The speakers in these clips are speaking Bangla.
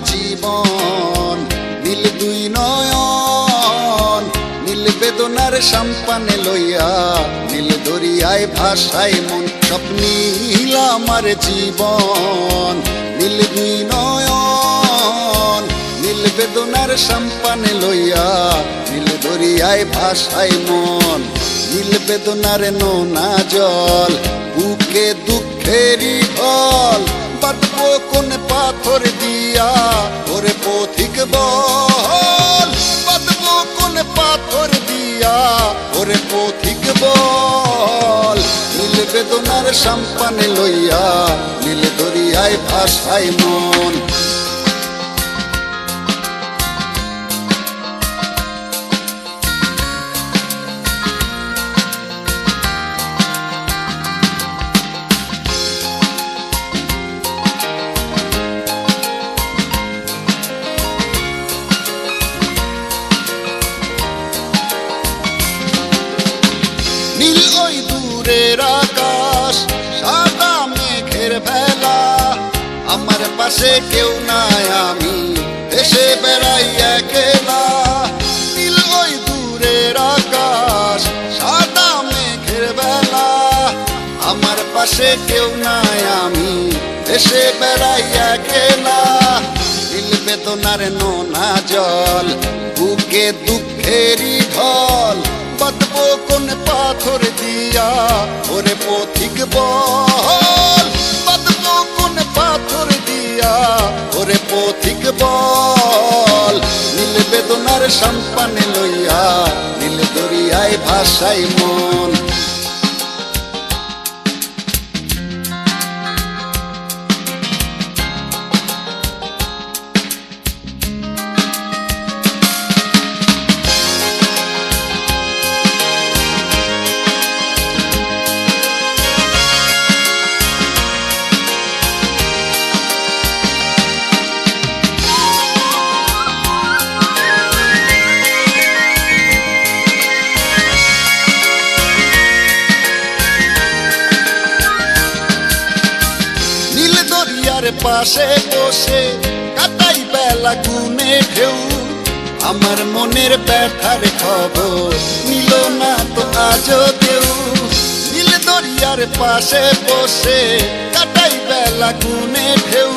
জীবন। নীল দুই নয়ন নীল বেদনার সাম্পানে লইয়া, নীল দরিয়ায় ভাসায় মন, সব নীল আমার জীবন। নীল দুই নয়ন নীল বেদনার সাম্পানে লইয়া, নীল দরিয়ায় ভাসায় মন। নীল বেদনার নোনা জল, বুকে দুঃখেরই ঢল, বাঁধবো কোন পাথর দিয়া ওরে পথিক বল। বাঁধবো কোন পাথর দিয়া ওরে পথিক বল। নীল বেদনার সাম্পানে লইয়া, নীল দরিয়ায় ভাসায় মন। নীল ওই দূরের আকাশ, সাদা মেঘের ভেলা, আমার পাশে কেউ নাই, আমি দেশে বেড়াই একলা। নীল ওই দূরের আকাশ, সাদা মেঘের ভেলা, আমার পাশে কেউ নাই, আমি দেশে বেড়াই একলা। নীল বেদনার নোনা জল, বুকে দুঃখেরই ঢল, বাঁধবো কোন পাথর দিয়া ওরে পথিক বল। বাঁধবো কোন পাথর দিয়া ওরে পথিক বল। নীল বেদনার সাম্পানে লইয়া, নীল দরিয়ায় ভাসায় মন। পাশে বসে কাটাই বেলা গুনে ঢেউ, আমার মনের ব্যথার খবর নিল না তো আজও কেউ। নীল দরিয়ার পাশে বসে কাটাই বেলা গুনে ঢেউ,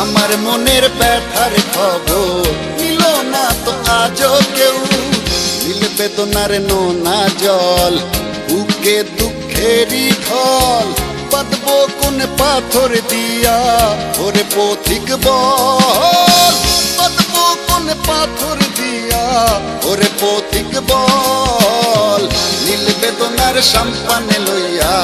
আমার মনের ব্যথার খবর নিল না তো আজও কেউ। নীল বেদনার নোনা জল, বুকে দুঃখেরই ঢল, বাঁধবো কোন পাথর দিয়া ওরে পথিক বল। বাঁধবো কোন পাথর দিয়া ওরে পথিক বল। নীল বেদনার সাম্পানে লইয়া,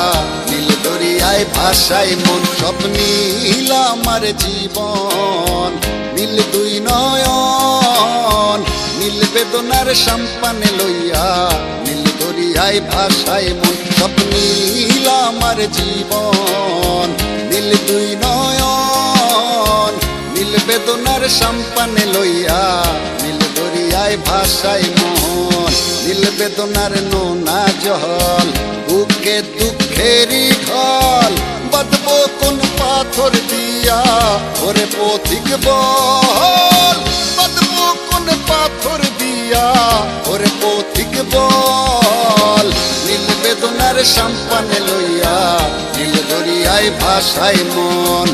নীল দরিয়ায় ভাসায় মন, সব নীল আমার জীবন। নীল দুই নয়ন নীল বেদনার সাম্পানে লইয়া, নীল দরিয়ায় ভাসায় মন, সব নীল আমার জীবন। নীল দুই নয়ন নীল বেদনার সাম্পানে লইয়া, নীল দরিয়ায় ভাসায় মন। নীল বেদনার নোনা জল, বুকে দুঃখেরই ঢল, বাঁধবো কোন পাথর দিয়া ওরে পথিক বল। বাঁধবো কোন পাথর দিয়া ওরে পথিক বল। নীল বেদনার সাম্পানে লইয়া, নীল দরিয়ায় ভাসায় মন।